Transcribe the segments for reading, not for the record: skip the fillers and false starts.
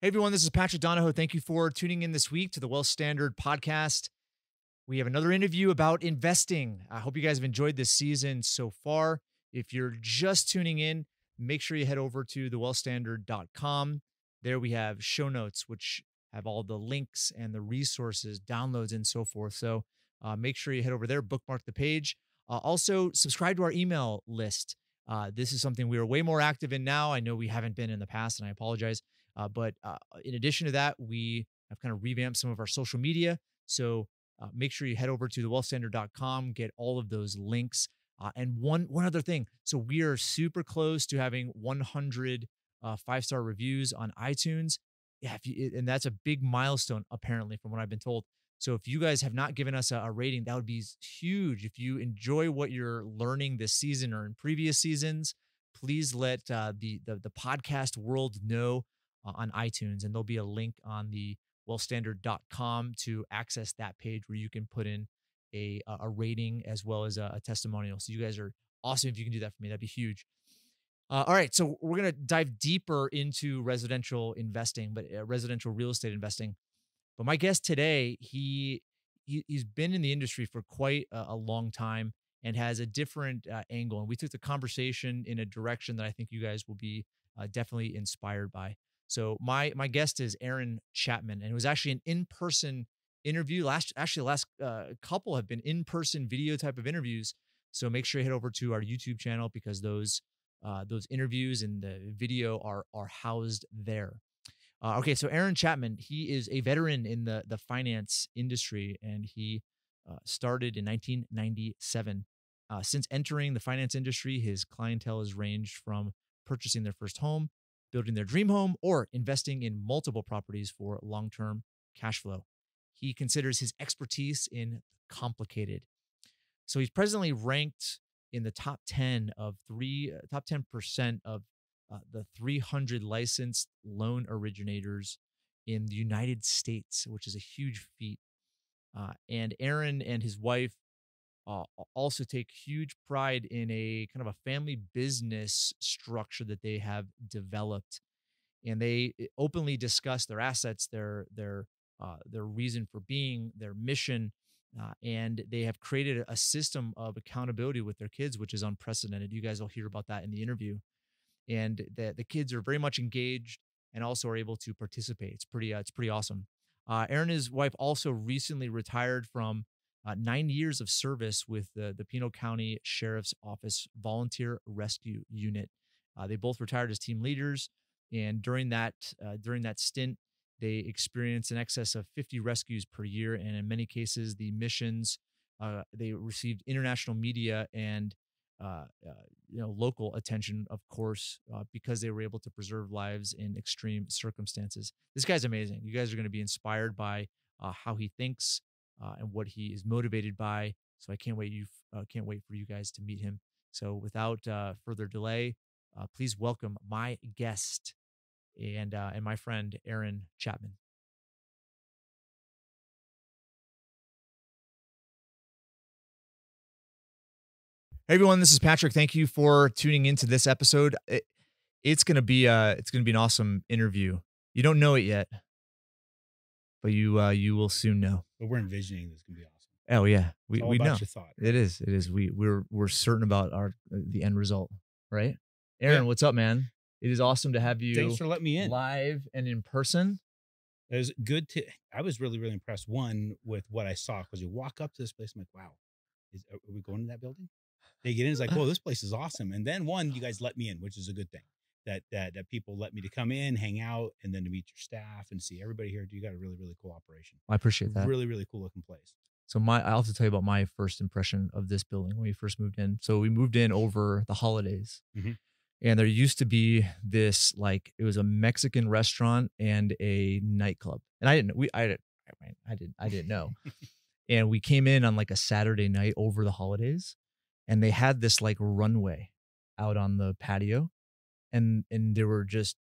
Hey everyone, this is Patrick Donohoe. Thank you for tuning in this week to the Wealth Standard podcast. We have another interview about investing. I hope you guys have enjoyed this season so far. If you're just tuning in, make sure you head over to thewealthstandard.com. There we have show notes, which have all the links and the resources, downloads, and so forth. So make sure you head over there, bookmark the page. Also, subscribe to our email list. This is something we are way more active in now. I know we haven't been in the past, and I apologize. But in addition to that, we have kind of revamped some of our social media. So make sure you head over to thewealthstandard.com, get all of those links. And one other thing. So we are super close to having 100 5-star reviews on iTunes. Yeah, and that's a big milestone, apparently, from what I've been told. So if you guys have not given us a rating, that would be huge. If you enjoy what you're learning this season or in previous seasons, please let the podcast world know on iTunes, and there'll be a link on the wealthstandard.com to access that page where you can put in a rating as well as a testimonial. So you guys are awesome. If you can do that for me, that'd be huge. All right, so we're gonna dive deeper into residential investing, but residential real estate investing. But my guest today, he's been in the industry for quite a long time and has a different angle. And we took the conversation in a direction that I think you guys will be definitely inspired by. So my guest is Aaron Chapman, and it was actually an in-person interview. The last couple have been in-person video type of interviews. So make sure you head over to our YouTube channel because those interviews and the video are housed there. Okay, so Aaron Chapman, he is a veteran in the finance industry, and he started in 1997. Since entering the finance industry, his clientele has ranged from purchasing their first home, building their dream home, or investing in multiple properties for long-term cash flow. He considers his expertise in complicated. So he's presently ranked in the top 10% of the 300 licensed loan originators in the United States, which is a huge feat. And Aaron and his wife also take huge pride in a kind of a family business structure that they have developed, and they openly discuss their assets, their reason for being, their mission, and they have created a system of accountability with their kids, which is unprecedented. You guys will hear about that in the interview. And the kids are very much engaged and also are able to participate. It's pretty awesome. Aaron and his wife also recently retired from 9 years of service with the Pinal County Sheriff's Office Volunteer Rescue Unit. They both retired as team leaders, and during that stint, they experienced in excess of 50 rescues per year, and in many cases, the missions they received international media and local attention, of course, because they were able to preserve lives in extreme circumstances. This guy's amazing. You guys are going to be inspired by how he thinks and what he is motivated by. So I can't wait for you guys to meet him. So without further delay, please welcome my guest and my friend Aaron Chapman. Hey everyone, this is Patrick. Thank you for tuning into this episode. It's gonna be an awesome interview. You don't know it yet, but you will soon know. But we're envisioning this can be awesome. Oh yeah, we know. Your thought. It is. We're certain about the end result, right? Aaron, what's up, man? It is awesome to have you. Thanks for letting me in live and in person. It was good I was really, really impressed. One, with what I saw, because you walk up to this place, I'm like, wow, are we going to that building? They get in, it's like, whoa, this place is awesome. And then you guys let me in, which is a good thing. That people let me to come in, hang out, and then to meet your staff and see everybody here. You got a really, really cool operation. I appreciate that. Really, really cool looking place. So I'll have to tell you about my first impression of this building when we first moved in. So we moved in over the holidays. Mm-hmm. And there used to be this, it was a Mexican restaurant and a nightclub. And I didn't know. And we came in on a Saturday night over the holidays, and they had this runway out on the patio, and there were just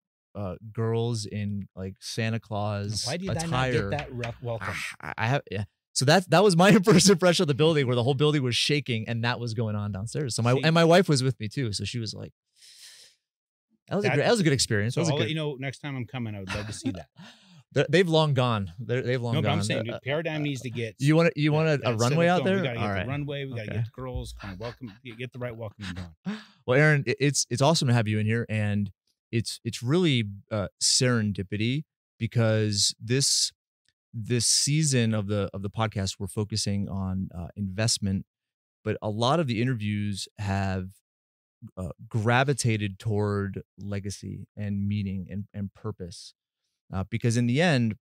girls in Santa Claus attire. Why did I not get that welcome? So that was my first impression of the building, where the whole building was shaking, and that was going on downstairs. So my wife was with me too, so she was like, That was a good experience. That So was a I'll let good. you know next time I'm coming. I would love to see that. They've long gone. They've long No, but gone. I'm saying dude, Paradigm needs to get You want a that set runway up out going. We there? got to All get the right. runway. We got to Okay. get the girls kind of welcome, get the right welcoming going. Well, Aaron, it's awesome to have you in here, and it's really serendipity because this season of the podcast we're focusing on investment, but a lot of the interviews have gravitated toward legacy and meaning and purpose, because in the end,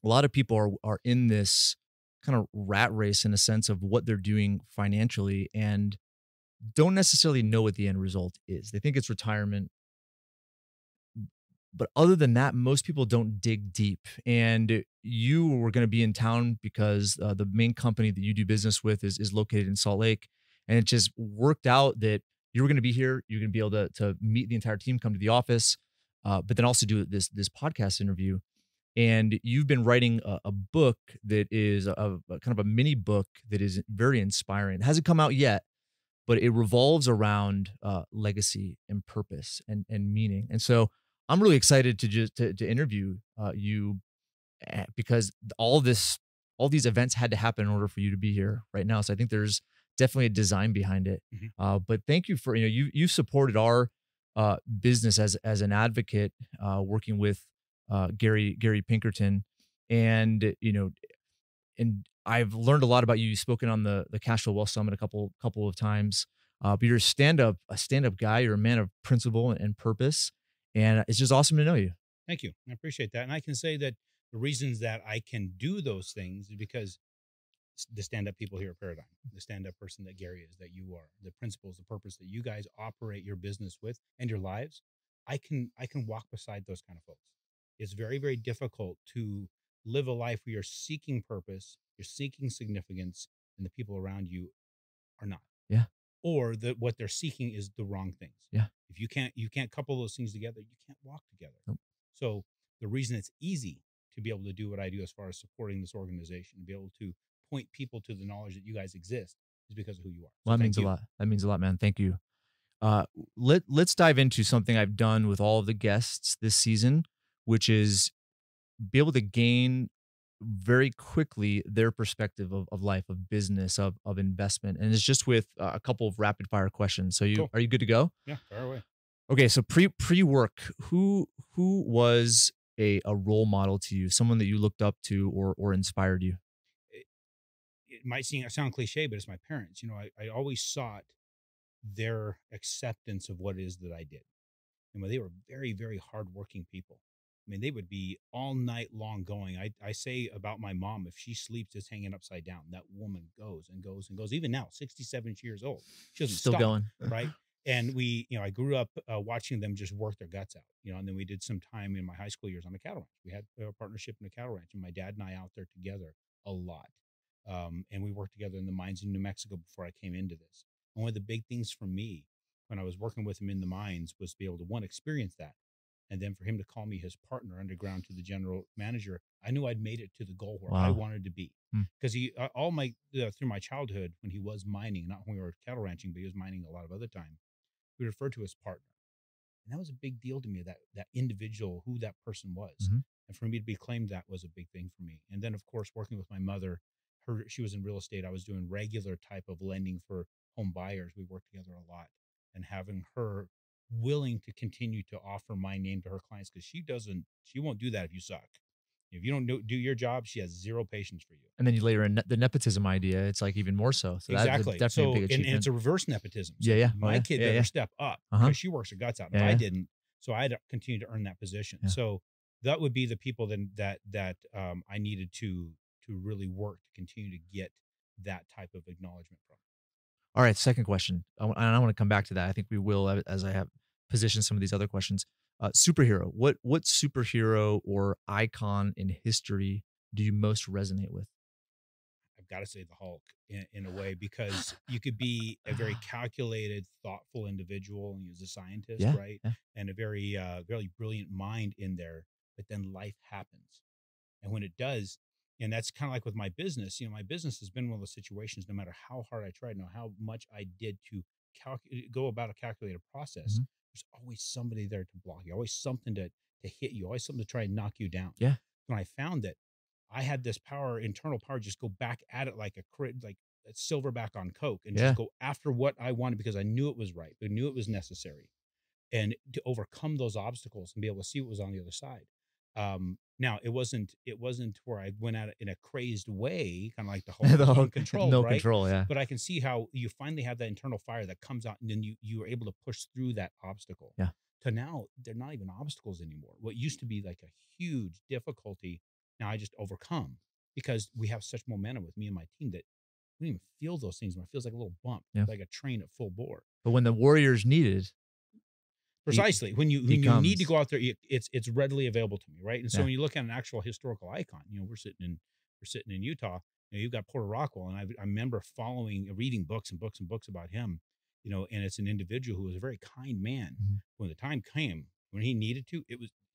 a lot of people are in this kind of rat race in a sense of what they're doing financially and don't necessarily know what the end result is. They think it's retirement, but other than that, most people don't dig deep. And you were going to be in town because the main company that you do business with is located in Salt Lake, and it just worked out that you were going to be here. You're going to be able to meet the entire team, come to the office, but then also do this podcast interview. And you've been writing a book that is a kind of a mini book that is very inspiring. It hasn't come out yet, but it revolves around legacy and purpose and meaning. And so I'm really excited to just to interview you because all these events had to happen in order for you to be here right now. So I think there's definitely a design behind it. Mhm. But thank you for you supported our business as an advocate, working with Gary Pinkerton, and and I've learned a lot about you. You've spoken on the Cash Flow Wealth Summit a couple of times. But you're a stand up guy. You're a man of principle and purpose, and it's just awesome to know you. Thank you. I appreciate that. And I can say that the reasons that I can do those things is because the stand-up people here at Paradigm, the stand-up person that Gary is, that you are, the principles, the purpose that you guys operate your business with and your lives, I can walk beside those kind of folks. It's very, very difficult to live a life where you're seeking purpose, you're seeking significance, and the people around you are not. Yeah. Or that what they're seeking is the wrong things. Yeah. If you can't couple those things together, you can't walk together. Nope. So the reason it's easy to be able to do what I do as far as supporting this organization, to be able to point people to the knowledge that you guys exist is because of who you are. Well, So that means a lot. That means a lot, man. Thank you. Let's dive into something I've done with all of the guests this season, which is be able to gain very quickly their perspective of life, of business, of investment. And it's just with a couple of rapid fire questions. So Cool. are you good to go? Yeah, fire away. Okay. So pre work, who was a role model to you, someone that you looked up to or inspired you? It might sound cliche, but it's my parents. I always sought their acceptance of what it is that I did. And they were very, very hardworking people. I mean, they would be all night long going. I say about my mom, if she sleeps, it's hanging upside down. That woman goes and goes and goes. Even now, 67 years old, she doesn't Still stop, going. right? And I grew up watching them just work their guts out, and then we did some time in my high school years on a cattle ranch. We had a partnership in a cattle ranch, and my dad and I out there together a lot. And we worked together in the mines in New Mexico before I came into this. And one of the big things for me when I was working with him in the mines was to be able to, one, experience that. And then for him to call me his partner underground to the general manager, I knew I'd made it to the goal where I Wow. wanted to be. Because he, through my childhood, when he was mining, not when we were cattle ranching, but he was mining a lot of other time, we referred to as partner. And that was a big deal to me, that individual, who that person was. Mhm. And for me to be claimed, that was a big thing for me. And then, of course, working with my mother, she was in real estate. I was doing regular type of lending for home buyers. We worked together a lot. And having her willing to continue to offer my name to her clients, because she won't do that if you suck. If you don't do your job, she has zero patience for you. And then you layer in the nepotism idea. It's like even more so. So Exactly. that's definitely a big and achievement. it's a reverse nepotism. So Yeah. my kid better step up because she works her guts out. If I didn't, so I had to continue to earn that position. Yeah. So that would be the people that I needed to really work to continue to get that type of acknowledgement from. All right, second question. And I want to come back to that. I think we will as I have positioned some of these other questions. Superhero. What superhero or icon in history do you most resonate with? I've got to say the Hulk in a way, because you could be a very calculated, thoughtful individual, and he was a scientist, right? Yeah. And a very, very brilliant mind in there. But then life happens, and when it does, and that's kind of like with my business. My business has been one of those situations. No matter how hard I tried, how much I did to go about a calculated process, Mhm. there's always somebody there to block you, always something to hit you, always something to try and knock you down. Yeah. When I found that I had this power, internal power, just go back at it like like a silverback on coke, and just Yeah. go after what I wanted because I knew it was right, I knew it was necessary, and to overcome those obstacles and be able to see what was on the other side. Now it wasn't where I went at it in a crazed way, kind of like the Hulk, The was whole uncontrolled, no right? control. Yeah. But I can see how you finally have that internal fire that comes out, and then you are able to push through that obstacle. Yeah. To now, they're not even obstacles anymore. What used to be like a huge difficulty, now I just overcome because we have such momentum with me and my team that we don't even feel those things. It feels like a little bump, Yeah. like a train at full bore. But when the Warriors needed, Precisely. When you he need to comes. go out there, it's readily available to me, right? And so Yeah. when you look at an actual historical icon, we're sitting in Utah. You've got Porter Rockwell, and I remember reading books and books and books about him. And it's an individual who was a very kind man. Mhm. When the time came, when he needed to,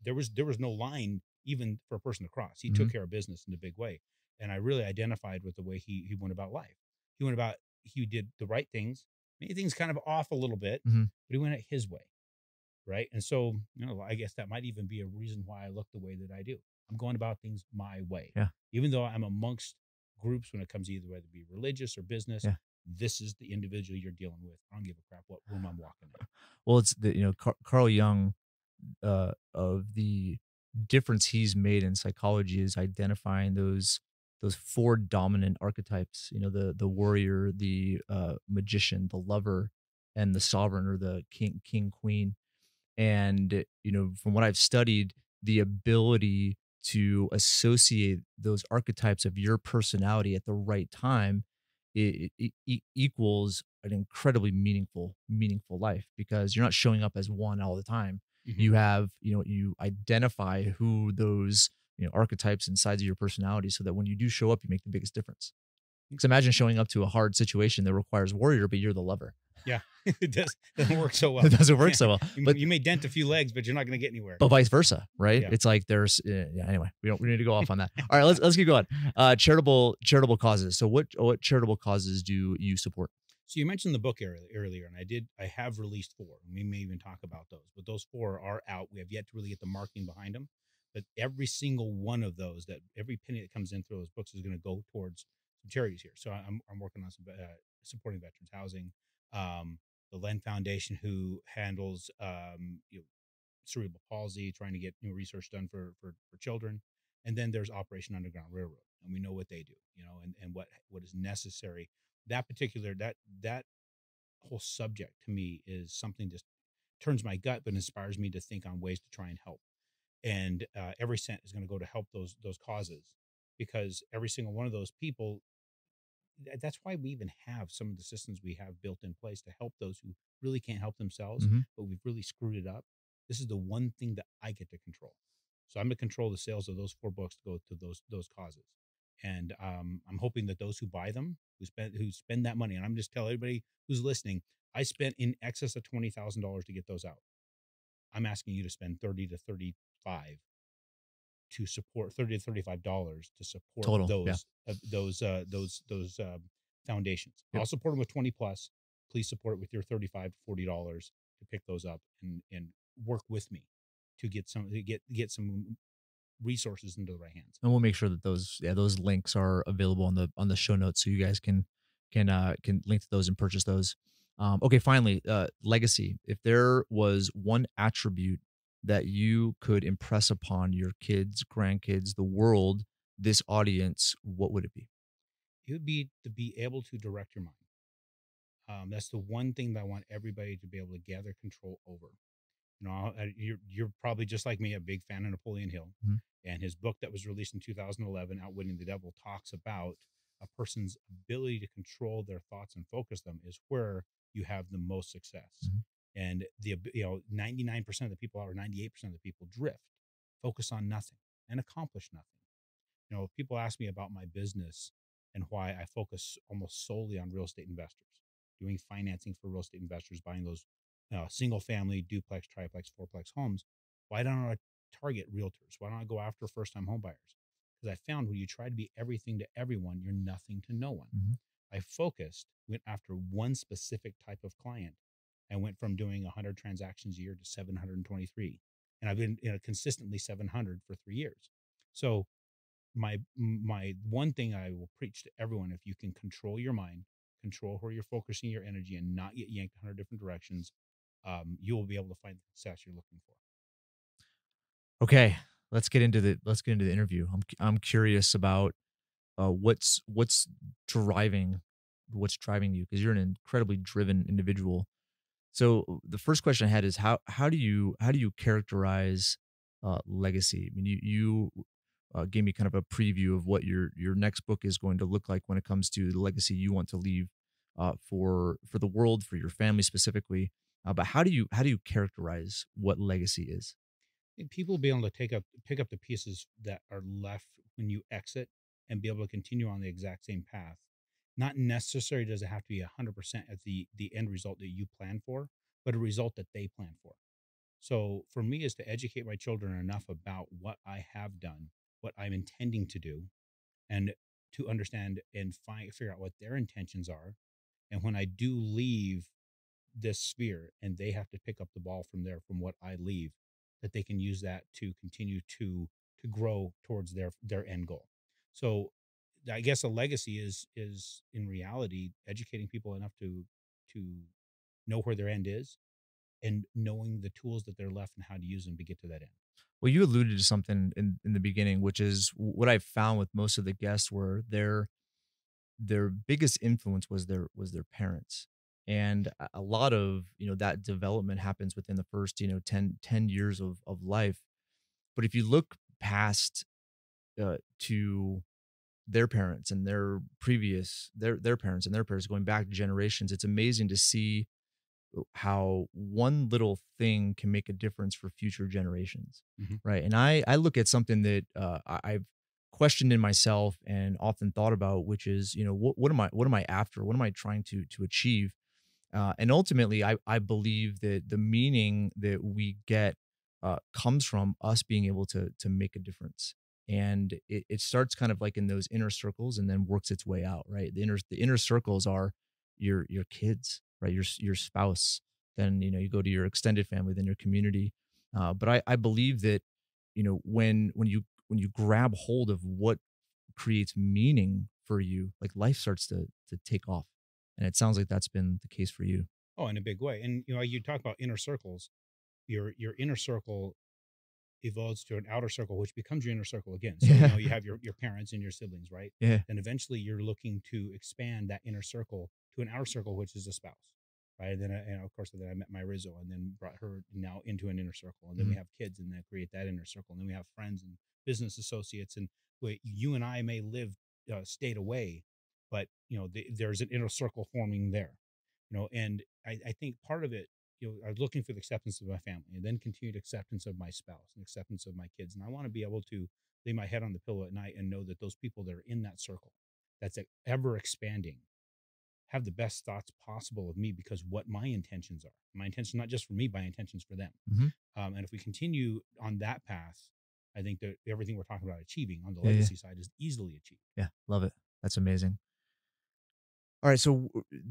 there was no line even for a person to cross. He Mhm. took care of business in a big way, and I really identified with the way he went about life. He did the right things. Many things kind of off a little bit, Mhm. but he went it his way. Right. And so, I guess that might even be a reason why I look the way that I do. I'm going about things my way. Yeah. Even though I'm amongst groups when it comes either whether it be religious or business, Yeah. this is the individual you're dealing with. I don't give a crap what room I'm walking in. Well, it's Carl Jung, of the difference he's made in psychology is identifying those four dominant archetypes. The warrior, the magician, the lover, and the sovereign, or the king queen. And from what I've studied, the ability to associate those archetypes of your personality at the right time, equals an incredibly meaningful life, because you're not showing up as one all the time. Mhm. You have, you identify who those archetypes and sides of your personality, so that when you do show up, you make the biggest difference. Because imagine showing up to a hard situation that requires warrior, but you're the lover. Yeah, it doesn't work so well. It doesn't work so well. But You may dent a few legs, but you're not going to get anywhere. But vice versa, right? Yeah. It's like there's yeah, anyway, we need to go off on that. All right, let's keep going. Charitable causes. So what charitable causes do you support? So you mentioned the book earlier, and I have released 4. And we may even talk about those, but those 4 are out. We have yet to really get the marketing behind them. But every single one of those, that every penny that comes in through those books is going to go towards some charities here. So I'm working on some supporting veterans housing, the Len Foundation, who handles cerebral palsy, trying to get research done for children, and then there's Operation Underground Railroad, and we know what they do, and what is necessary. That particular that whole subject to me is something just turns my gut, but inspires me to think on ways to try and help. And every cent is going to go to help those causes, because every single one of those people, that's why we even have some of the systems we have built in place to help those who really can't help themselves, Mhm. but we've really screwed it up. This is the one thing that I get to control. So I'm going to control the sales of those 4 books to go to those causes. And I'm hoping that those who buy them, who spend that money, and I'm just telling everybody who's listening, I spent in excess of $20,000 to get those out. I'm asking you to spend 30 to 35 to support $30 to $35 to support Total, yeah. those foundations. Yep. I'll support them with 20 plus. Please support it with your $35 to $40 to pick those up, and work with me to get some resources into the right hands. And we'll make sure that those links are available on the show notes, so you guys can link to those and purchase those. Okay, finally, legacy. If there was one attribute that you could impress upon your kids, grandkids, the world, this audience, what would it be? It would be to be able to direct your mind. That's the one thing that I want everybody to be able to gather control over. You're probably just like me, a big fan of Napoleon Hill, Mhm. and his book that was released in 2011, Outwitting the Devil, talks about a person's ability to control their thoughts and focus them is where you have the most success. Mhm. And 99% of the people, or 98% of the people, drift, focus on nothing, and accomplish nothing. People ask me about my business and why I focus almost solely on real estate investors, doing financing for real estate investors, buying those single family, duplex, triplex, fourplex homes. Why don't I target realtors? Why don't I go after first time home buyers? Because I found when you try to be everything to everyone, you're nothing to no one. Mhm. Went after one specific type of client, I went from doing 100 transactions a year to 723, and I've been consistently 700 for 3 years. So my one thing I will preach to everyone: if you can control your mind, control where you're focusing your energy, and not get yanked 100 different directions, you will be able to find the success you're looking for. Okay, let's get into the interview. I'm curious about what's driving what's driving you, because you're an incredibly driven individual. So the first question I had is how do you characterize legacy? I mean, you gave me kind of a preview of what your next book is going to look like when it comes to the legacy you want to leave for the world, for your family specifically. But how do you characterize what legacy is? Think people will be able to pick up the pieces that are left when you exit, and be able to continue on the exact same path. Not necessarily does it have to be 100% at the end result that you plan for, but a result that they plan for. So for me is to educate my children enough about what I have done, what I'm intending to do, and to understand and figure out what their intentions are. And when I do leave this sphere, and they have to pick up the ball from there, from what I leave, that they can use that to continue to grow towards their end goal. So I guess a legacy is in reality educating people enough to know where their end is, and knowing the tools that they're left and how to use them to get to that end. Well, you alluded to something in the beginning, which is what I found with most of the guests were their biggest influence was their parents. And a lot of, that development happens within the first, 10 years of life. But if you look past to their parents and their parents and their parents going back generations, it's amazing to see how one little thing can make a difference for future generations, Hmm. right? And I look at something that I've questioned in myself and often thought about, which is, what am I after? What am I trying to achieve? And ultimately, I believe that the meaning that we get comes from us being able to make a difference. And it starts kind of like in those inner circles and then works its way out, right? The inner circles are your kids, right? Your spouse. Then you go to your extended family, then your community. But I believe that when you grab hold of what creates meaning for you, like life starts to take off. And it sounds like that's been the case for you. Oh, in a big way. And you talk about inner circles. Your inner circle evolves to an outer circle, which becomes your inner circle again. So, Yeah. you have your parents and your siblings, right? Yeah. Then eventually you're looking to expand that inner circle to an outer circle, which is a spouse, right? And of course, then I met my Rizzo, and then brought her now into an inner circle. And then we Mhm. have kids, and then create that inner circle. And then we have friends and business associates. And you and I may live state away, but, there's an inner circle forming there, and I think part of it, I was looking for the acceptance of my family, and then continued acceptance of my spouse and acceptance of my kids. And I want to be able to lay my head on the pillow at night and know that those people that are in that circle, that's ever expanding, have the best thoughts possible of me, because what my intentions are. My intentions, not just for me, my intentions for them. Mhm. And if we continue on that path, I think that everything we're talking about achieving on the Yeah, yeah. legacy side is easily achieved. Yeah, love it. That's amazing. All right, so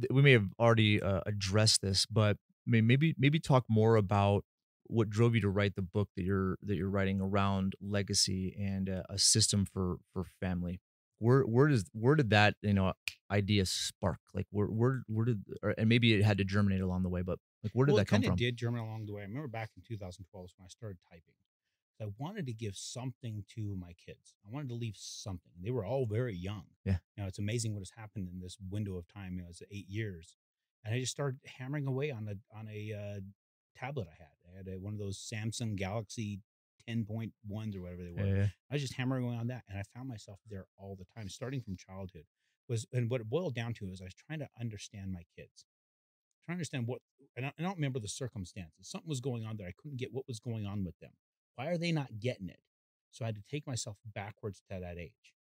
we may have already addressed this, but maybe talk more about what drove you to write the book that you're writing around legacy and a system for family. Where did that idea spark? Like where did and maybe it had to germinate along the way, but like where did Well, it that come kind of from? did germinate along the way. I remember back in 2012 is when I started typing. I wanted to give something to my kids. I wanted to leave something. They were all very young. Yeah. It's amazing what has happened in this window of time. It's 8 years, and I just started hammering away on a tablet I had. I had one of those Samsung Galaxy 10.1s or whatever they Yeah, were. yeah. I was just hammering away on that, and I found myself there all the time, starting from childhood. And what it boiled down to is I was trying to understand my kids, trying to understand what, and I don't remember the circumstances. Something was going on there. I couldn't get what was going on with them. Why are they not getting it? So I had to take myself backwards to that age.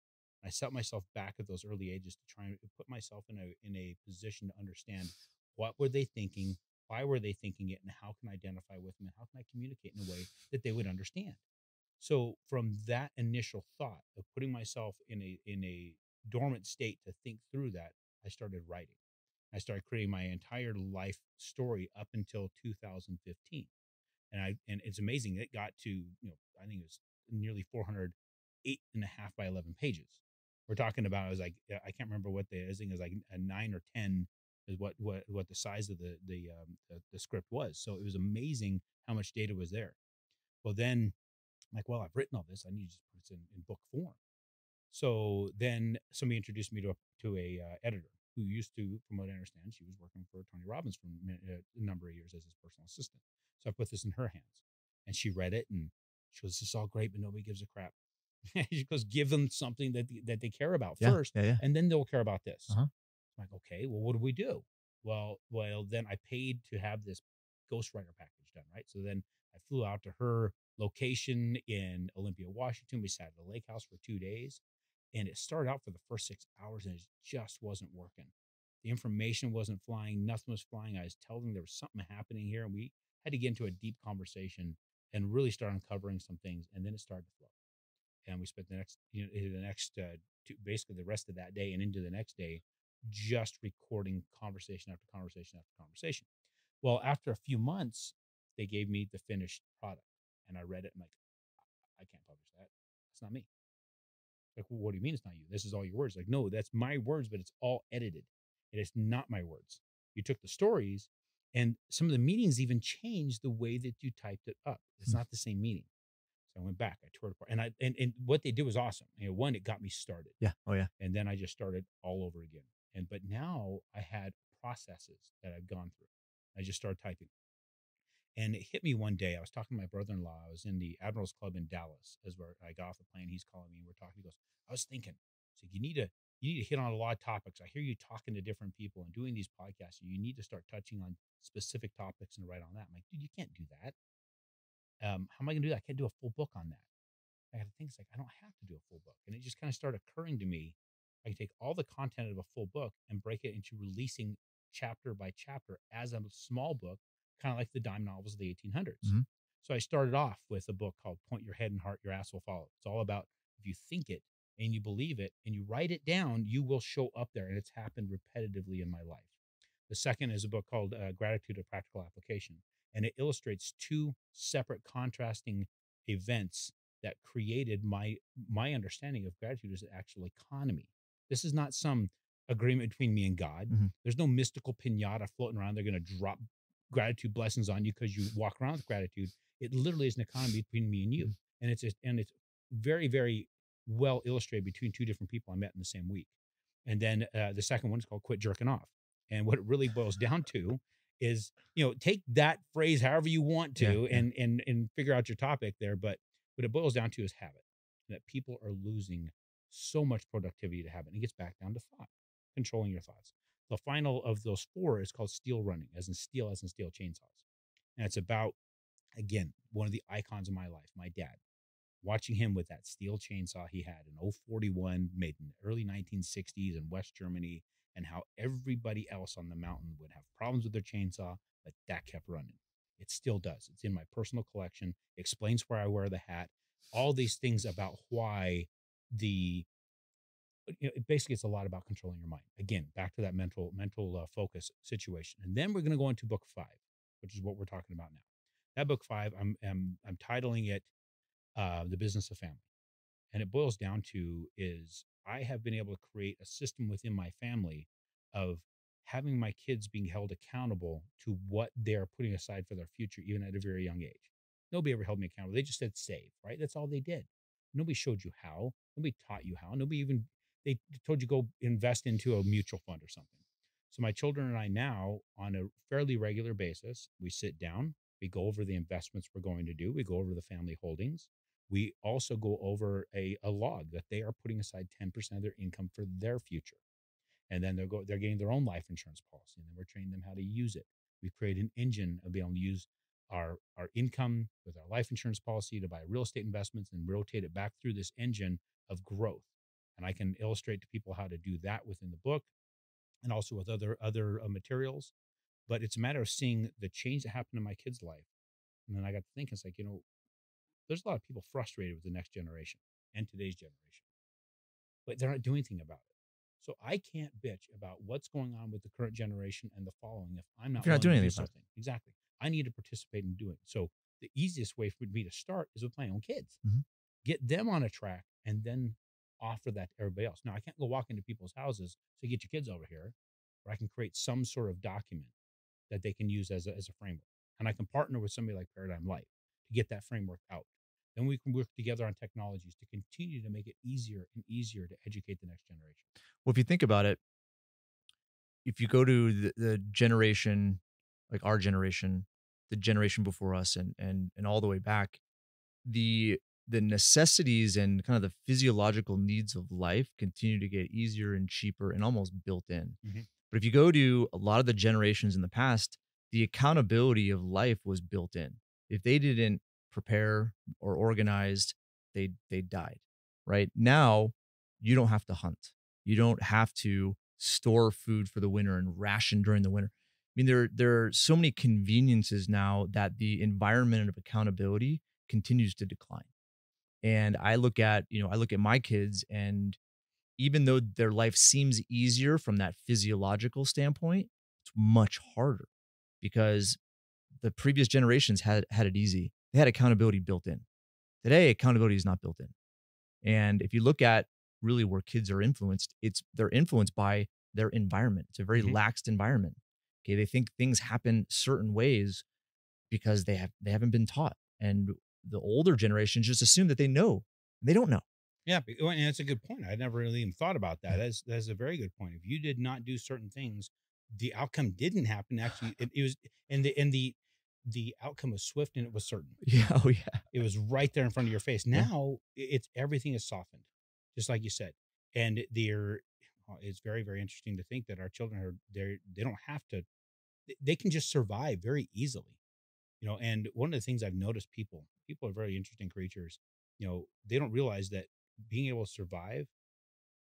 I set myself back at those early ages to try and put myself in a position to understand what were they thinking, why were they thinking it, and how can I identify with them, and how can I communicate in a way that they would understand. So from that initial thought of putting myself in a dormant state to think through that, I started writing. I started creating my entire life story up until 2015. And it's amazing. It got to, I think it was nearly 408.5 by 11 pages. We're talking about, I was like, I can't remember what I think it was like a 9 or 10 is what the size of the script was. So it was amazing how much data was there. Well, then I'm like, well, I've written all this. I need to just put this in book form. So then somebody introduced me to a editor who used to, from what I understand, she was working for Tony Robbins for a number of years as his personal assistant. So I put this in her hands, and she read it, and she goes, "This is all great, but nobody gives a crap." She goes, "Give them something that they care about first, and then they'll care about this." Uh-huh. I'm like, "Okay, well, what do we do?" Well, then I paid to have this ghostwriter package done, right? So then I flew out to her location in Olympia, Washington. We sat at the lake house for 2 days. And it started out for the first 6 hours and it just wasn't working. The information wasn't flying. Nothing was flying. I was telling them there was something happening here. And we had to get into a deep conversation and really start uncovering some things. And then it started to flow. And we spent basically the rest of that day and into the next day, just recording conversation after conversation after conversation. Well, after a few months, they gave me the finished product and I read it. I'm like, I can't publish that. That's not me. Like, well, what do you mean it's not you? This is all your words. Like, no, that's my words, but it's all edited. It is not my words. You took the stories, and some of the meanings even changed the way that you typed it up. It's not the same meaning. So I went back, I tore it apart, and what they did was awesome. One, it got me started. Yeah. Oh yeah. And then I just started all over again. But now I had processes that I've gone through. I just started typing. And it hit me one day. I was talking to my brother-in-law. I was in the Admirals Club in Dallas, as where I got off the plane. He's calling me, and we're talking. He goes, "I was thinking, so you need to hit on a lot of topics. I hear you talking to different people and doing these podcasts. You need to start touching on specific topics and write on that." I'm like, "Dude, you can't do that. How am I going to do that? I can't do a full book on that." I got to think, it's like, I don't have to do a full book. And it just kind of started occurring to me. I can take all the content of a full book and break it into releasing chapter by chapter as a small book, kind of like the dime novels of the 1800s. Mm-hmm. So I started off with a book called Point Your Head and Heart, Your Ass Will Follow. It's all about, if you think it and you believe it and you write it down, you will show up there. And it's happened repetitively in my life. The second is a book called Gratitude, a Practical Application. And it illustrates two separate contrasting events that created my understanding of gratitude as an actual economy. This is not some agreement between me and God. Mm-hmm. There's no mystical pinata floating around. They're going to drop gratitude blessings on you because you walk around with gratitude. It literally is an economy between me and you. And it's very, very well illustrated between two different people I met in the same week. And then the second one is called Quit Jerking Off. And what it really boils down to is, take that phrase however you want to and figure out your topic there. But what it boils down to is habit, that people are losing so much productivity to habit. And it gets back down to thought, controlling your thoughts. The final of those four is called steel running, as in steel chainsaws. And it's about, again, one of the icons of my life, my dad. Watching him with that steel chainsaw he had, an 041 made in the early 1960s in West Germany, and how everybody else on the mountain would have problems with their chainsaw, but that kept running. It still does. It's in my personal collection. It explains where I wear the hat. All these things about why basically it's a lot about controlling your mind. Again, back to that mental focus situation. And then we're going to go into book 5, which is what we're talking about now. That book 5, I'm titling it The Business of Family. And it boils down to is I have been able to create a system within my family of having my kids being held accountable to what they're putting aside for their future, even at a very young age. Nobody ever held me accountable. They just said save, right? That's all they did. Nobody showed you how. Nobody taught you how. They told you go invest into a mutual fund or something. So my children and I now, on a fairly regular basis, we sit down, we go over the investments we're going to do, we go over the family holdings. We also go over a log that they are putting aside 10% of their income for their future. And then they're getting their own life insurance policy. And then we're training them how to use it. We create an engine of being able to use our income with our life insurance policy to buy real estate investments and rotate it back through this engine of growth. And I can illustrate to people how to do that within the book and also with other materials. But it's a matter of seeing the change that happened in my kid's life. And then I got to think, it's like, there's a lot of people frustrated with the next generation and today's generation, but they're not doing anything about it. So I can't bitch about what's going on with the current generation and the following if I'm If not you're not willing doing to do anything about something. Exactly. I need to participate in doing it. So the easiest way for me to start is with my own kids. it. Mhm. Get them on a track and then offer that to everybody else. Now I can't go walk into people's houses, so get your kids over here, or I can create some sort of document that they can use as a framework. And I can partner with somebody like Paradigm Life to get that framework out. Then we can work together on technologies to continue to make it easier and easier to educate the next generation. Well, if you think about it, if you go to the generation, like our generation, the generation before us, and all the way back, the the necessities and kind of the physiological needs of life continue to get easier and cheaper and almost built in. Mhm. But if you go to a lot of the generations in the past, the accountability of life was built in. If they didn't prepare or organized, they died. Right now, you don't have to hunt. You don't have to store food for the winter and ration during the winter. I mean, there are so many conveniences now that the environment of accountability continues to decline. And I look at my kids, and even though their life seems easier from that physiological standpoint, it's much harder because the previous generations had it easy. They had accountability built in. Today, accountability is not built in. And if you look at really where kids are influenced, they're influenced by their environment. It's a very Mhm. laxed environment. Okay, they think things happen certain ways because they haven't been taught. And the older generations just assume that they know. They don't know. Yeah, and that's a good point. I never really even thought about that. Yeah. That's a very good point. If you did not do certain things, the outcome didn't happen. Actually, it was, and the outcome was swift and it was certain. Yeah. Oh yeah. It was right there in front of your face. Yeah. Now it's everything is softened, just like you said, and it's very very interesting to think that our children they don't have to, they can just survive very easily. And one of the things I've noticed, people are very interesting creatures. They don't realize that being able to survive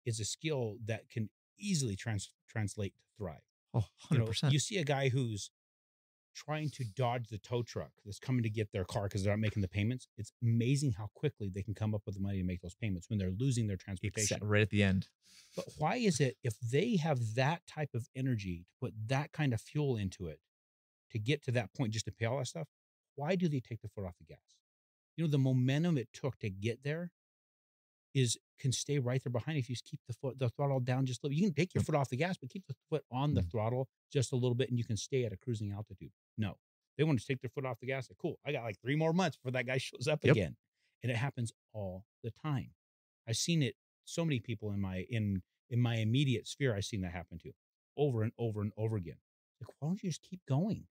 is a skill that can easily translate to thrive. Oh, 100%. You see a guy who's trying to dodge the tow truck that's coming to get their car because they're not making the payments. It's amazing how quickly they can come up with the money to make those payments when they're losing their transportation. Right at the end. But why is it, if they have that type of energy to put that kind of fuel into it to get to that point just to pay all that stuff, why do they take the foot off the gas? The momentum it took to get there can stay right there behind if you just keep the throttle down just a little. You can take your Yep. foot off the gas, but keep the foot on the Mm. throttle just a little bit, and you can stay at a cruising altitude. No, they want to take their foot off the gas. Like, cool, I got like 3 more months before that guy shows up Yep. again, and it happens all the time. I've seen it. So many people in my immediate sphere, I've seen that happen to over and over and over again. Like, why don't you just keep going?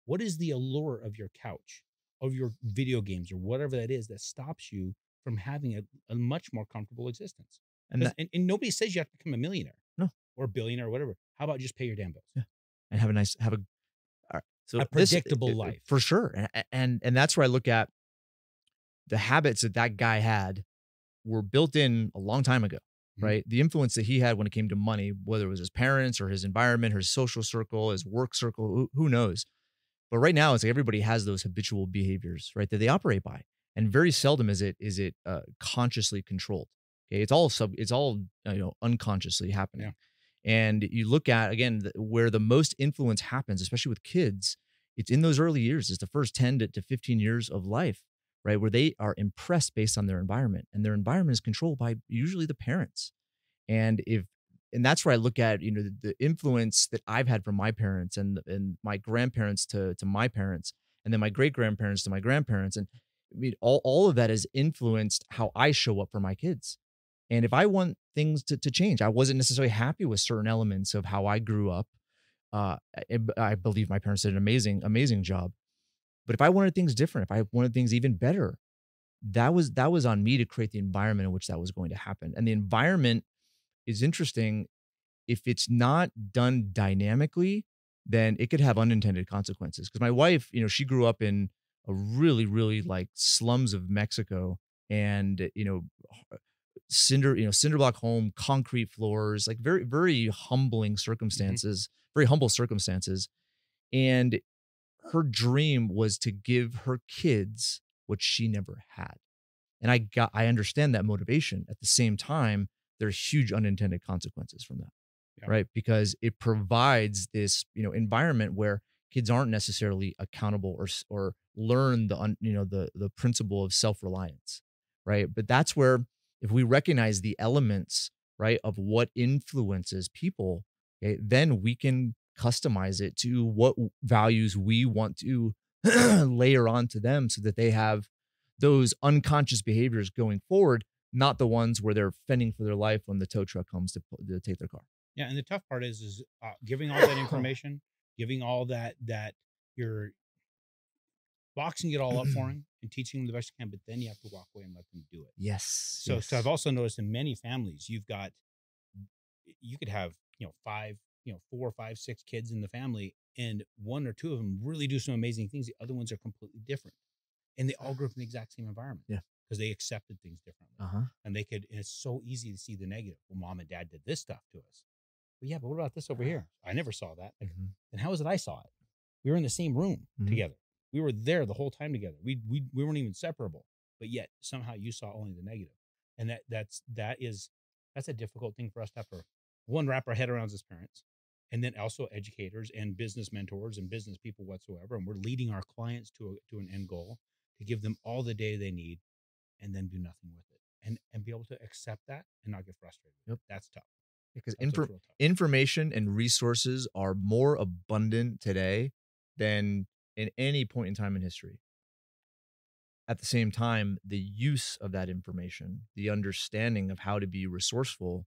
What is the allure of your couch, of your video games, or whatever that is that stops you from having a much more comfortable existence? And Because that and nobody says you have to become a millionaire no. or a billionaire or whatever. How about just pay your damn bills? Yeah. And have a all right. So A predictable life. for sure. And that's where I look at the habits that that guy had were built in a long time ago, Mhm. right? The influence that he had when it came to money, whether it was his parents or his environment, his social circle, his work circle, who knows? But right now, it's like everybody has those habitual behaviors, right, that they operate by, and very seldom is it consciously controlled. Okay, it's all unconsciously Yeah. happening. And you look at again where the most influence happens, especially with kids. It's in those early years. It's the first 10 to 15 years of life, right, where they are impressed based on their environment, and their environment is controlled by usually the parents. And if and that's where I look at, the influence that I've had from my parents and my grandparents to my parents, and then my great grandparents to my grandparents. And I mean, all of that has influenced how I show up for my kids. And if I want things to change, I wasn't necessarily happy with certain elements of how I grew up. I believe my parents did an amazing job. But if I wanted things different, if I wanted things even better, that was on me to create the environment in which that was going to happen. And the environment is interesting. If it's not done dynamically, then it could have unintended consequences. Because my wife, she grew up in a really, really like slums of Mexico, and cinder block home, concrete floors, like very, very humbling Mhm. circumstances, very humble circumstances. And her dream was to give her kids what she never had. And I understand that motivation. At the same time, there are huge unintended consequences from that, Yeah. right? Because it provides this, environment where kids aren't necessarily accountable or learn the principle of self-reliance, right? But that's where, if we recognize the elements, right, of what influences people, okay, then we can customize it to what values we want to layer onto them so that they have those unconscious behaviors going forward, not the ones where they're fending for their life when the tow truck comes to take their car. Yeah, and the tough part is giving all that information, giving all that you're boxing it all up for him and teaching them the best you can, but then you have to walk away and let them do it. Yes. So yes. I've also noticed in many families, you could have, five, 4, 5, 6 kids in the family, and 1 or 2 of them really do some amazing things. The other ones are completely different, and they all grew up in the exact same environment. Yeah. Because they accepted things differently. And and it's so easy to see the negative. Well, mom and dad did this stuff to us. But yeah, but what about this over here? I never saw that. And how is it I saw it? We were in the same room together. We were there the whole time together. We weren't even separable. But yet somehow you saw only the negative. And that's a difficult thing for us to have to, one, wrap our head around as parents, and then also educators and business mentors and business people whatsoever. And we're leading our clients to an end goal, to give them all the data they need, and then do nothing with it, and be able to accept that and not get frustrated. Yep. That's tough. Because That's what's real tough. information and resources are more abundant today than in any point in time in history. At the same time, the use of that information, the understanding of how to be resourceful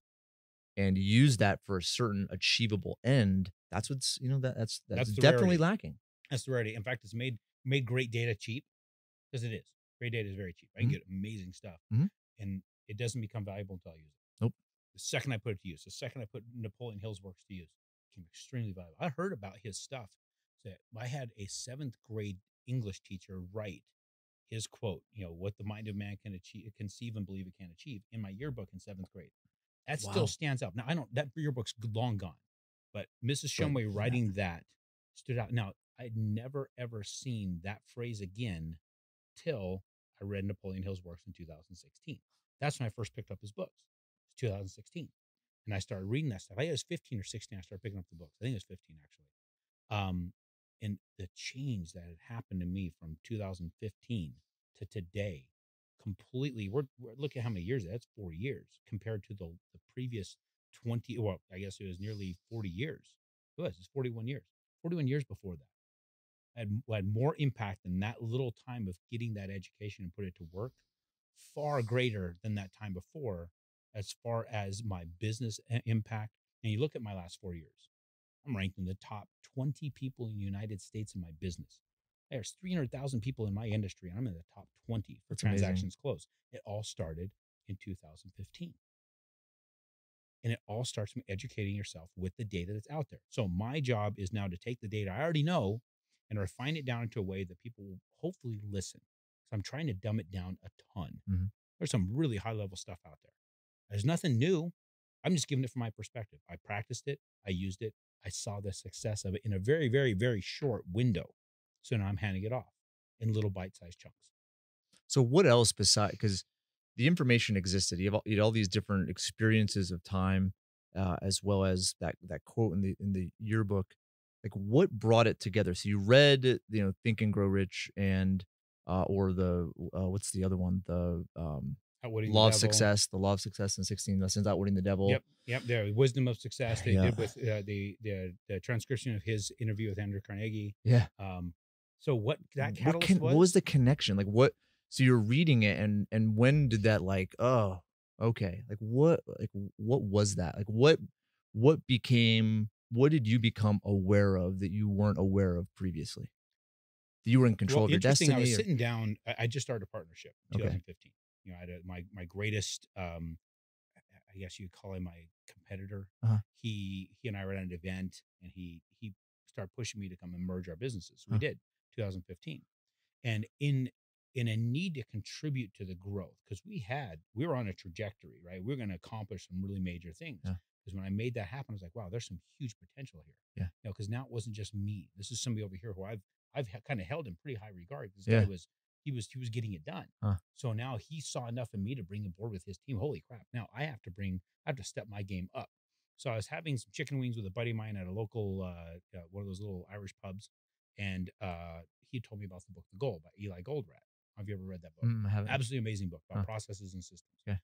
and use that for a certain achievable end, that's what's, that's the definitely rarity. lacking. That's the rarity. In fact, it's made great data cheap, because it is. Great data is very cheap. I can get amazing stuff, and it doesn't become valuable until I use it. Nope. The second I put it to use, the second I put Napoleon Hill's works to use, it became extremely valuable. I heard about his stuff. So I had a 7th grade English teacher write his quote, what the mind of man can achieve, conceive and believe it can achieve, in my yearbook in 7th grade. That still stands out. Now, that yearbook's long gone, but Mrs. Shumway writing that stood out. Now, I'd never, ever seen that phrase again till I read Napoleon Hill's works in 2016. That's when I first picked up his books. It's 2016. And I started reading that stuff. I think it was 15 or 16. I started picking up the books. I think it was 15, actually. And the change that had happened to me from 2015 to today, completely, we're looking at how many years, that's 4 years compared to the previous 20, well, I guess it was nearly 40 years. It's 41 years. 41 years before that. Had more impact than that little time of getting that education and put it to work, far greater than that time before, as far as my business impact. And you look at my last 4 years, I'm ranked in the top 20 people in the United States in my business. There's 300,000 people in my industry, and I'm in the top 20 for transactions closed. It all started in 2015. And it all starts from educating yourself with the data that's out there. So my job is now to take the data I already know and refine it down into a way that people will hopefully listen. So I'm trying to dumb it down a ton. There's some really high level stuff out there. There's nothing new. I'm just giving it from my perspective. I practiced it. I used it. I saw the success of it in a very, very, very short window. So now I'm handing it off in little bite-sized chunks. So what else besides, because the information existed, you had all these different experiences of time, as well as that quote in the yearbook. Like, what brought it together? So you read, Think and Grow Rich, and or the what's the other one? The Law of Success, the Law of Success in 16 Lessons, Outwitting the Devil. Yep. The Wisdom of Success they did with the transcription of his interview with Andrew Carnegie. Yeah. So what that catalyst what was the connection? Like, what? So you're reading it, and when did that, like, oh, okay, like what was that? Like what did you become aware of that you weren't aware of previously? That you were in control of your destiny? I was sitting down. I just started a partnership in 2015. I had my greatest, I guess you'd call him my competitor. He and I were at an event, and he started pushing me to come and merge our businesses. So we did, 2015, and in a need to contribute to the growth, because we were on a trajectory, right? We were going to accomplish some really major things. Because when I made that happen, I was like, wow, there's some huge potential here. Because now it wasn't just me. This is somebody over here who I've kind of held in pretty high regard. This guy was he was getting it done. Huh. So now he saw enough in me to bring aboard with his team. Holy crap. Now I have to step my game up. So I was having some chicken wings with a buddy of mine at a local, one of those little Irish pubs. And he told me about the book, The Goal by Eli Goldratt. Have you ever read that book? I haven't. Absolutely amazing book about Huh. processes and systems. Okay.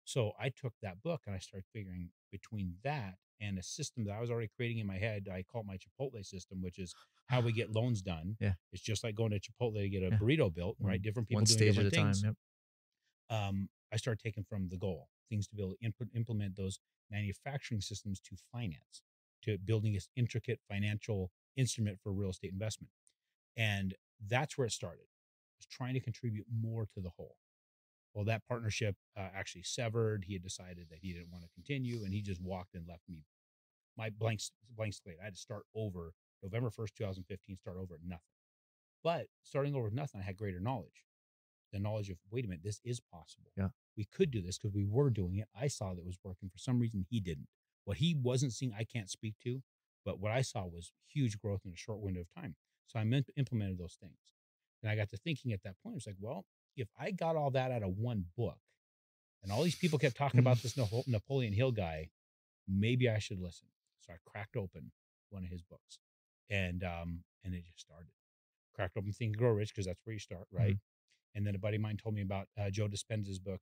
So I took that book and I started figuring between that and a system that I was already creating in my head. I call it my Chipotle system, which is how we get loans done. Yeah. It's just like going to Chipotle to get a Yeah. burrito built, right? Different people One doing stage at a different time. things. Yep. I started taking from The Goal, things to be able to implement those manufacturing systems to finance, to building this intricate financial instrument for real estate investment. And that's where it started, was trying to contribute more to the whole. Well, that partnership actually severed. He had decided that he didn't want to continue, and he just walked and left me my blank slate. I had to start over November 1st, 2015, start over at nothing. But starting over with nothing, I had greater knowledge. The knowledge of, wait a minute, this is possible. Yeah. We could do this because we were doing it. I saw that it was working. For some reason, he didn't. What he wasn't seeing, I can't speak to, but what I saw was huge growth in a short window of time. So I implemented those things. And I got to thinking at that point, it's like, well, if I got all that out of one book and all these people kept talking about this Napoleon Hill guy, maybe I should listen. So I cracked open one of his books and it just started. Cracked open Think and Grow Rich, because that's where you start, right? And then a buddy of mine told me about Joe Dispenza's book,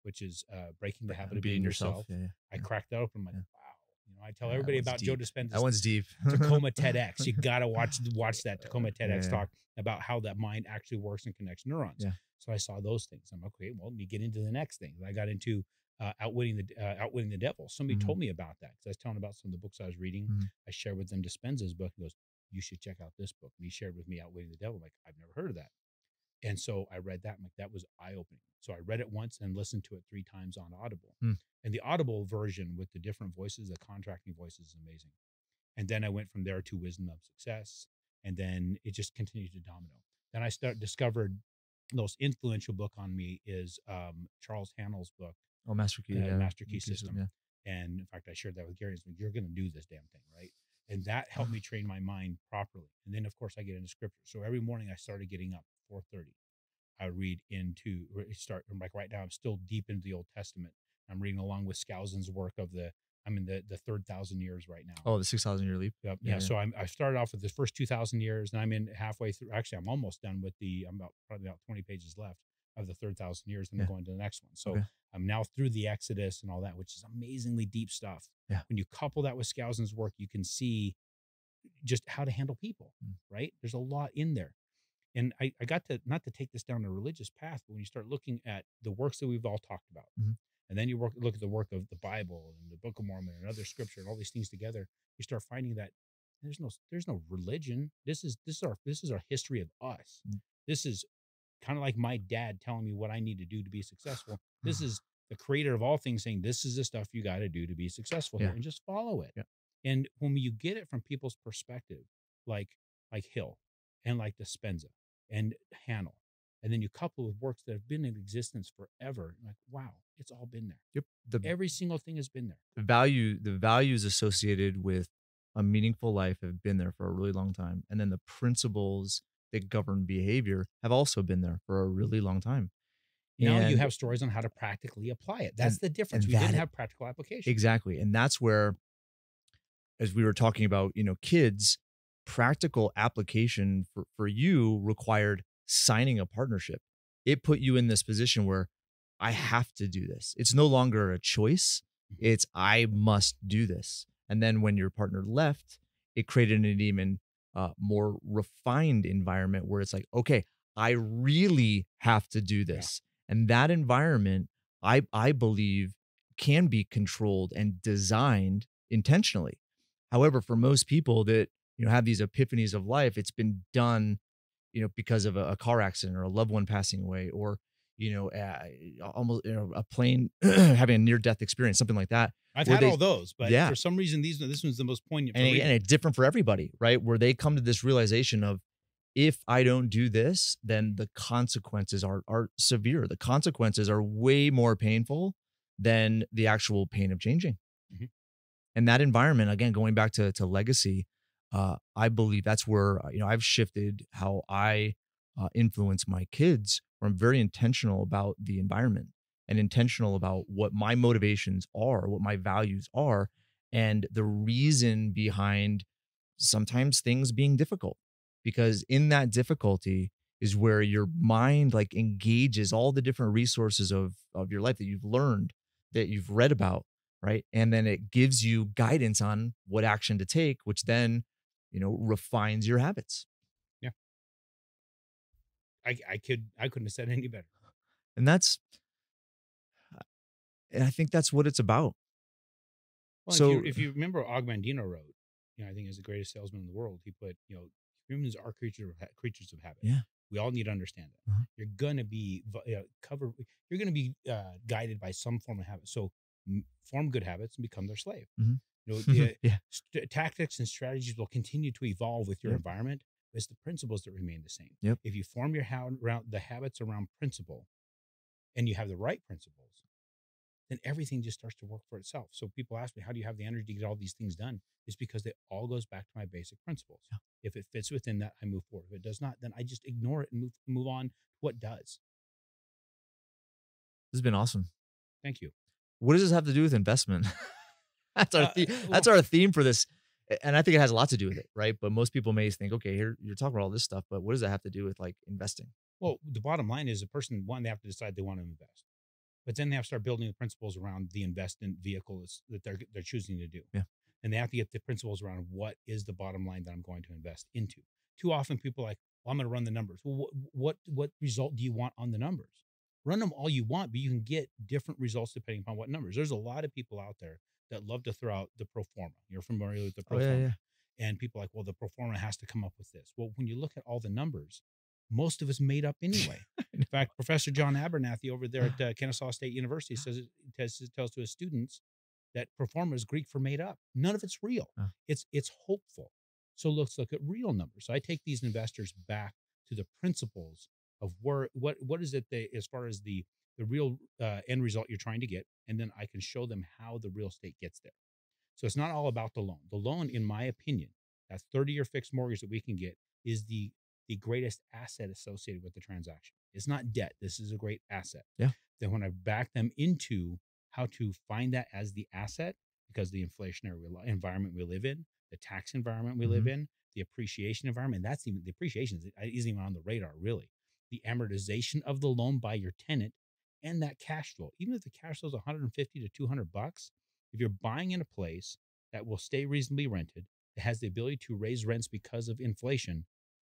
which is Breaking the Habit of Being Yourself. Yeah. I cracked that open. I'm like, wow. I tell everybody about Joe Dispenza's. That one's deep. Tacoma TEDx. You got to watch that Tacoma TEDx talk about how that mind actually works and connects neurons. Yeah. So I saw those things. I'm like, okay, well, let me get into the next thing. I got into outwitting the devil. Somebody told me about that because I was telling about some of the books I was reading. I shared with them Dispenza's book. He goes, you should check out this book. And he shared with me Outwitting the Devil. I'm like, I've never heard of that. And so I read that. I'm like, that was eye-opening. So I read it once and listened to it 3 times on Audible. And the Audible version with the different voices, the contracting voices, is amazing. And then I went from there to Wisdom of Success. And then it just continued to domino. Then I discovered the most influential book on me is Charles Hannell's book. Oh, Master Key. Master Key System. Yeah. And in fact, I shared that with Gary. He's like, you're going to do this damn thing, right? And that helped me train my mind properly. And then, of course, I get into scripture. So every morning I started getting up 4:30. I read I'm like right now, I'm still deep into the Old Testament. I'm reading along with Skousen's work I'm in the third 1,000 years right now. Oh, the 6,000 year leap. Yep. Yeah. So I started off with the first 2,000 years, and I'm in halfway through. Actually, I'm almost done with I'm probably about 20 pages left of the third 1,000 years, and I'm going to the next one. So I'm now through the Exodus and all that, which is amazingly deep stuff. Yeah. When you couple that with Skousen's work, you can see just how to handle people, right? There's a lot in there. And I got to, not to take this down a religious path, but when you start looking at the works that we've all talked about, and then you look at the work of the Bible and the Book of Mormon and other scripture and all these things together, you start finding that there's no religion. This is our history of us. This is kind of like my dad telling me what I need to do to be successful. This is the creator of all things saying, this is the stuff you got to do to be successful here, and just follow it. Yeah. And when you get it from people's perspective, like Hill and like Dispenza and Hannell, and then you couple with works that have been in existence forever, like, wow, it's all been there. Yep. Every single thing has been there. The values associated with a meaningful life have been there for a really long time. And then the principles that govern behavior have also been there for a really long time. Now you have stories on how to practically apply it. That's the difference. We didn't have practical application. Exactly. And that's where, as we were talking about, kids, practical application for you required signing a partnership. It put you in this position where I have to do this. It's no longer a choice. It's I must do this. And then when your partner left, it created an even more refined environment where it's like, okay, I really have to do this. Yeah. And that environment, I believe, can be controlled and designed intentionally. However, for most people that have these epiphanies of life, it's been done, because of a car accident or a loved one passing away, or almost a plane having a near-death experience, something like that. I've had all those, but for some reason, this one's the most poignant. And it's different for everybody, right? Where they come to this realization of, if I don't do this, then the consequences are severe. The consequences are way more painful than the actual pain of changing. And that environment, again, going back to legacy, I believe that's where I've shifted how I influence my kids, where I'm very intentional about the environment and intentional about what my motivations are, what my values are, and the reason behind sometimes things being difficult. Because in that difficulty is where your mind like engages all the different resources of your life that you've learned, that you've read about, right? And then it gives you guidance on what action to take, which then, refines your habits. Yeah. I couldn't have said any better. And I think that's what it's about. Well, So, if you remember, Augmandino wrote, I think is the greatest salesman in the world. He put, humans are creatures of habit. yeah. We all need to understand that. Uh-huh. You're gonna be covered. You're gonna be guided by some form of habit. So form good habits and become their slave. Mhm. The Yeah. tactics and strategies will continue to evolve with your Yep. environment. But it's the principles that remain the same. Yep. If you form your around the habits around principle, and you have the right principles, then everything just starts to work for itself. So people ask me, how do you have the energy to get all these things done? It's because it all goes back to my basic principles. Yeah. If it fits within that, I move forward. If it does not, then I just ignore it and move on to what does. This has been awesome. Thank you. What does this have to do with investment? That's our that's Well, our theme for this. And I think it has a lot to do with it, right? But most people may think, okay, here you're talking about all this stuff, but what does that have to do with like investing? well, the bottom line is a person, one, they have to decide they want to invest. But then they have to start building the principles around the investment vehicles that they're choosing to do. Yeah. And they have to get the principles around what is the bottom line that I'm going to invest into. Too often people are like, well, I'm going to run the numbers. Well, what result do you want on the numbers? Run them all you want, but you can get different results depending upon what numbers. There's a lot of people out there that love to throw out the pro forma. You're familiar with the Oh pro yeah, forma. yeah. And people are like, well, the pro forma has to come up with this. Well, when you look at all the numbers, most of it's made up anyway. In fact, Professor John Abernathy over there at Kennesaw State University tells to his students that pro forma is Greek for made up. None of it's real. Oh. It's hopeful. So let's look at real numbers. So I take these investors back to the principles of what is it they, as far as the real end result you're trying to get, and then I can show them how the real estate gets there. So it's not all about the loan. The loan, in my opinion, that 30-year fixed mortgage that we can get is the greatest asset associated with the transaction. It's not debt. This is a great asset. Yeah. Then when I back them into how to find that as the asset, because the inflationary environment we live in, the tax environment we live in, the appreciation environment, that's even the appreciation isn't even on the radar, really. The amortization of the loan by your tenant and that cash flow, even if the cash flow is 150 to 200 bucks, if you're buying in a place that will stay reasonably rented, that has the ability to raise rents because of inflation,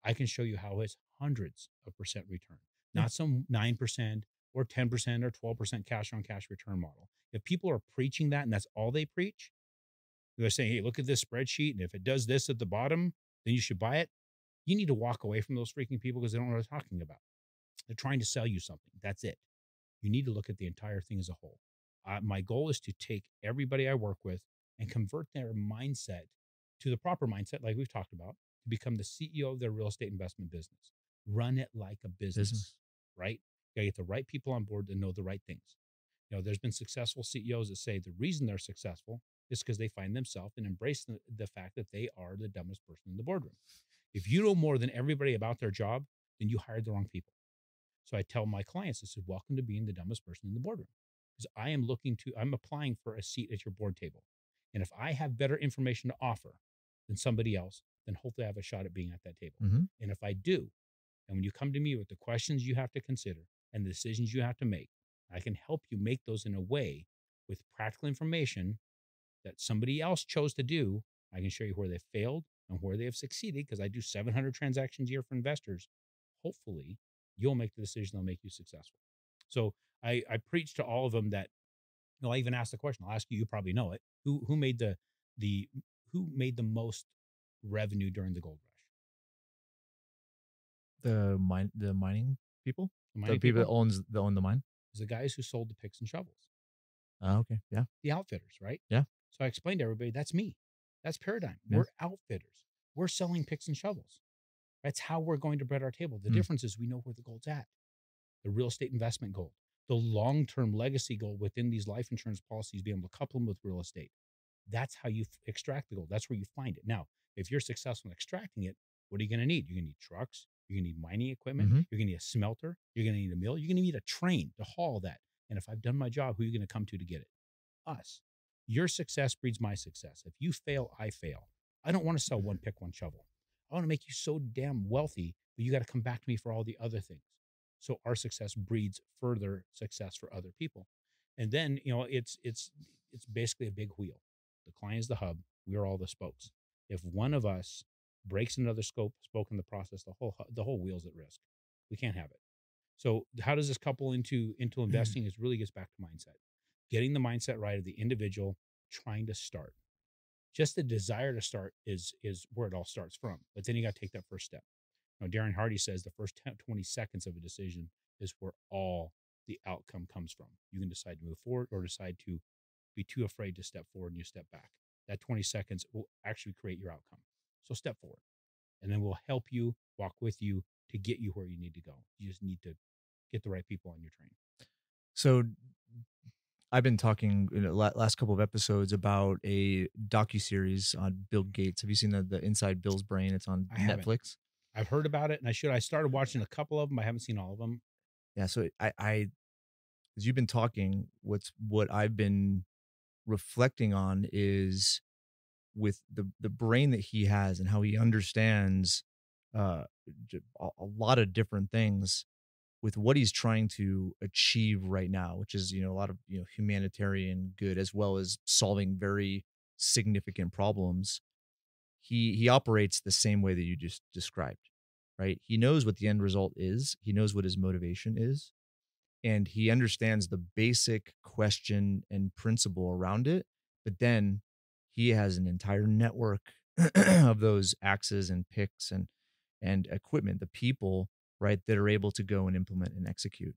I can show you how it's hundreds of percent return, not some 9% or 10% or 12% cash on cash return model. If people are preaching that and that's all they preach, they're saying, hey, look at this spreadsheet. And if it does this at the bottom, then you should buy it. You need to walk away from those freaking people because they don't know what they're talking about. They're trying to sell you something. That's it. You need to look at the entire thing as a whole. My goal is to take everybody I work with and convert their mindset to the proper mindset, like we've talked about, to become the CEO of their real estate investment business. Run it like a business. Right? You got to get the right people on board that know the right things. There's been successful CEOs that say the reason they're successful is because they find themselves and embrace the fact that they are the dumbest person in the boardroom. If you know more than everybody about their job, then you hired the wrong people. So I tell my clients, I said, welcome to being the dumbest person in the boardroom. Because I'm applying for a seat at your board table. And if I have better information to offer than somebody else, then hopefully I have a shot at being at that table. And if I do, and when you come to me with the questions you have to consider and the decisions you have to make, I can help you make those in a way with practical information that somebody else chose to do. I can show you where they failed and where they have succeeded because I do 700 transactions a year for investors. Hopefully, you'll make the decision that'll make you successful. So I preach to all of them that, I even ask the question. I'll ask you. You probably know it. Who made the most revenue during the gold rush? The mining people, The the mining people people? that own the mine. Is the guys who sold the picks and shovels, Oh, okay, yeah, the outfitters, right? yeah. So I explained to everybody, that's me. That's Paradigm. Yeah. We're outfitters. We're selling picks and shovels. That's how we're going to bread our table. The difference is we know where the gold's at. The real estate investment gold, the long-term legacy gold within these life insurance policies, being able to couple them with real estate. That's how you extract the gold. That's where you find it. Now, if you're successful in extracting it, what are you going to need? You're going to need trucks. You're gonna need mining equipment. Mm-hmm. You're gonna need a smelter. You're gonna need a mill. You're gonna need a train to haul that. And if I've done my job, who are you gonna come to get it? Us. Your success breeds my success. If you fail, I fail. I don't want to sell one pick, one shovel. I want to make you so damn wealthy, but you got to come back to me for all the other things. So our success breeds further success for other people. And then, it's basically a big wheel. The client is the hub. We're all the spokes. If one of us breaks another spoke in the process, the whole wheel's at risk. We can't have it. So how does this couple into investing? Is really gets back to mindset. Getting the mindset right of the individual trying to start. Just the desire to start is where it all starts from. But then you got to take that first step. Now, Darren Hardy says the first 20 seconds of a decision is where all the outcome comes from. You can decide to move forward or decide to be too afraid to step forward and you step back. That 20 seconds will actually create your outcome. So step forward, and then we'll help you, walk with you to get you where you need to go. You just need to get the right people on your train. So I've been talking in the last couple of episodes about a docuseries on Bill Gates. Have you seen the Inside Bill's Brain? It's on Netflix. I've heard about it, and I started watching a couple of them. I haven't seen all of them. Yeah. So I as you've been talking, what I've been reflecting on is with the brain that he has and how he understands a lot of different things with what he's trying to achieve right now, which is, a lot of, humanitarian good as well as solving very significant problems. He operates the same way that you just described, right? He knows what the end result is. He knows what his motivation is, and he understands the basic question and principle around it. But then he has an entire network of those axes and picks and equipment, the people, right, that are able to go and implement and execute.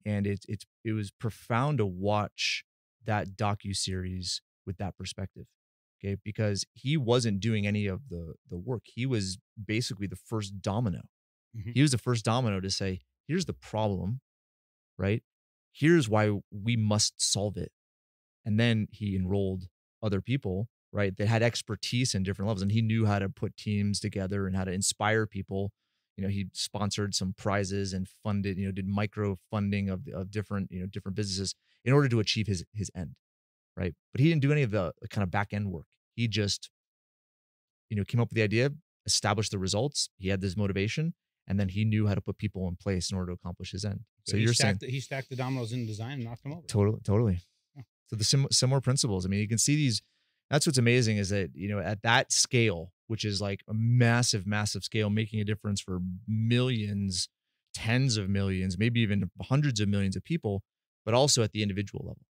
And it was profound to watch that docu-series with that perspective. Okay, because he wasn't doing any of the work. He was basically the first domino. Mm-hmm. He was the first domino to say, here's the problem, right? Here's why we must solve it. And then he enrolled other people, right, that had expertise in different levels. And he knew how to put teams together and how to inspire people. He sponsored some prizes and funded, did micro funding of different, different businesses in order to achieve his end, right? But he didn't do any of the kind of back end work. He just, came up with the idea, established the results. He had this motivation, and then he knew how to put people in place in order to accomplish his end. So you're saying he stacked the dominoes in design and knocked them over. Totally. Yeah. So the similar principles. I mean, you can see these. That's what's amazing is that, at that scale, which is like a massive, massive scale, making a difference for millions, tens of millions, maybe even hundreds of millions of people, but also at the individual level,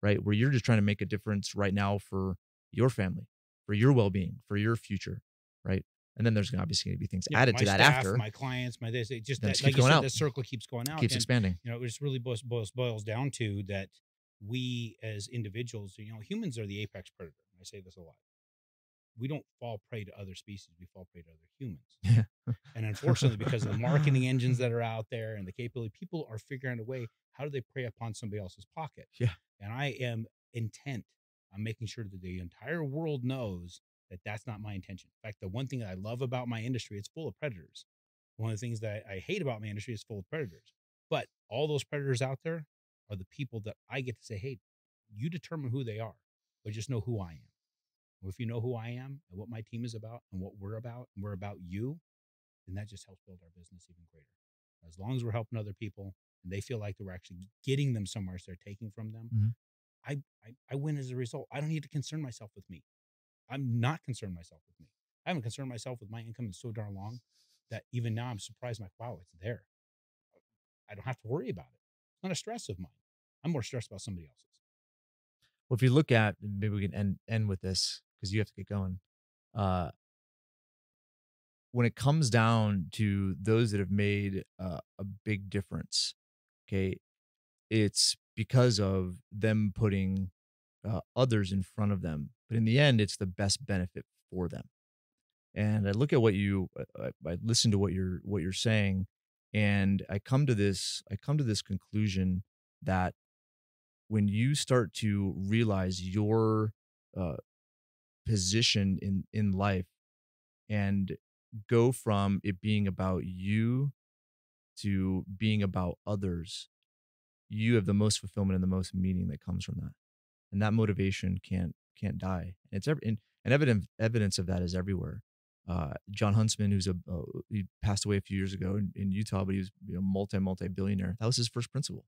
right? Where you're just trying to make a difference right now for your family, for your well-being, for your future, right? And then there's obviously going to be things added to that staff, after. My clients, my this, it just That like keeps you going said, out. the circle keeps going out, Keeps expanding. It just really boils down to that we as individuals, humans are the apex predator. I say this a lot. We don't fall prey to other species. We fall prey to other humans. Yeah. And unfortunately, because of the marketing engines that are out there and the capability, people are figuring out a way, how do they prey upon somebody else's pocket? Yeah. And I am intent on making sure that the entire world knows that that's not my intention. In fact, the one thing that I love about my industry, it's full of predators. One of the things that I hate about my industry is full of predators. But all those predators out there are the people that I get to say, hey, you determine who they are, but just know who I am. Well, if you know who I am and what my team is about and what we're about, and we're about you, then that just helps build our business even greater. As long as we're helping other people and they feel like that we're actually getting them somewhere instead of taking from them, Mm-hmm. I win as a result. I don't need to concern myself with me. I'm not concerned myself with me. I haven't concerned myself with my income in so darn long that even now I'm surprised, like, wow, it's there. I don't have to worry about it. It's not a stress of mine. I'm more stressed about somebody else's. Well, if you look at, maybe we can end with this because you have to get going. When it comes down to those that have made a big difference, okay, it's because of them putting others in front of them. But in the end, it's the best benefit for them. And I look at what I listen to what you're saying, and I come to this conclusion that when you start to realize your position in life and go from it being about you to being about others, you have the most fulfillment and the most meaning that comes from that. And that motivation can't die. And it's and evidence of that is everywhere. John Huntsman, he passed away a few years ago in Utah, but he was multi billionaire. That was his first principle.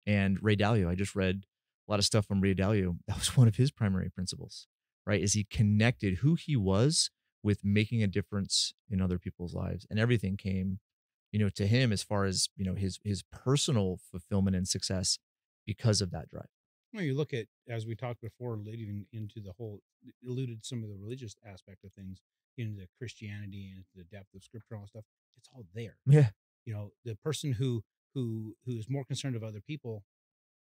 And Ray Dalio, I just read a lot of stuff from Ray Dalio. That was one of his primary principles, right? Is he connected who he was with making a difference in other people's lives, and everything came, to him as far as his personal fulfillment and success because of that drive. Well, you look at, as we talked before, leading into the whole, alluded some of the religious aspect of things, into Christianity and the depth of scripture and all that stuff. It's all there. Yeah, The person who is more concerned of other people,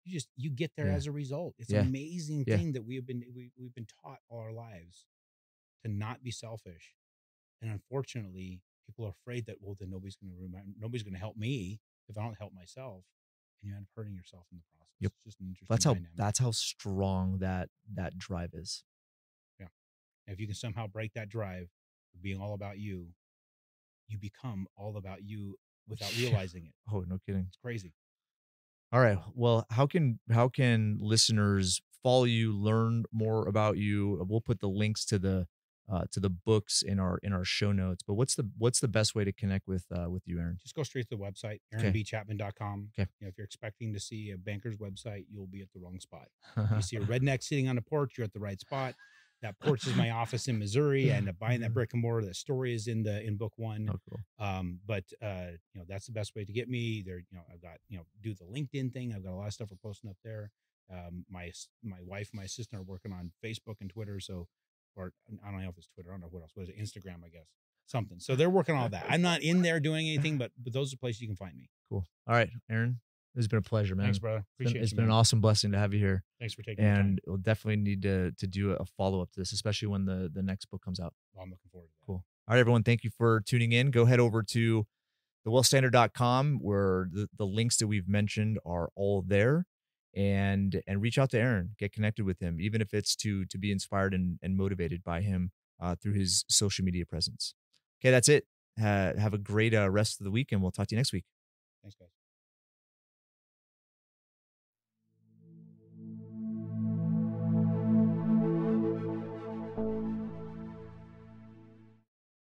you get there yeah, as a result. It's an yeah, amazing yeah. thing that we've been taught all our lives to not be selfish. And unfortunately, people are afraid that, well, then nobody's going to help me if I don't help myself, and you end up hurting yourself in the process. Yep. It's just an interesting That's how dynamic. that's how strong that drive is. Yeah. And if you can somehow break that drive of being all about you, you become all about you without realizing it. Oh, no kidding. It's crazy. All right. Well, how can listeners follow you, learn more about you? We'll put the links to the books in our show notes. But what's the best way to connect with you, Aaron? Just go straight to the website, Okay. aaronbchapman.com. Okay. If you're expecting to see a banker's website, you'll be at the wrong spot. If you see a redneck sitting on a porch, you're at the right spot. That porch is my office in Missouri. I ended up buying that brick and mortar. The story is in book one. Oh, cool. But that's the best way to get me there. I've got, do the LinkedIn thing. I've got a lot of stuff we're posting up there. My wife, my assistant are working on Facebook and Twitter. So, or I don't know if it's Twitter. I don't know what else. What is it? Instagram, I guess. Something. So they're working on all that. I'm not in there doing anything, but those are places you can find me. Cool. All right, Aaron. It's been a pleasure, man. Thanks, brother. Appreciate It's you, been an man. awesome blessing to have you here. Thanks for taking the time. And we'll definitely need to do a follow up to this, especially when the next book comes out. Well, I'm looking forward to that. Cool. All right, everyone. Thank you for tuning in. Go head over to thewellstandard.com where the links that we've mentioned are all there, and reach out to Aaron, get connected with him, even if it's to be inspired and motivated by him through his social media presence. Okay, that's it. Have a great rest of the week, and we'll talk to you next week. Thanks, guys.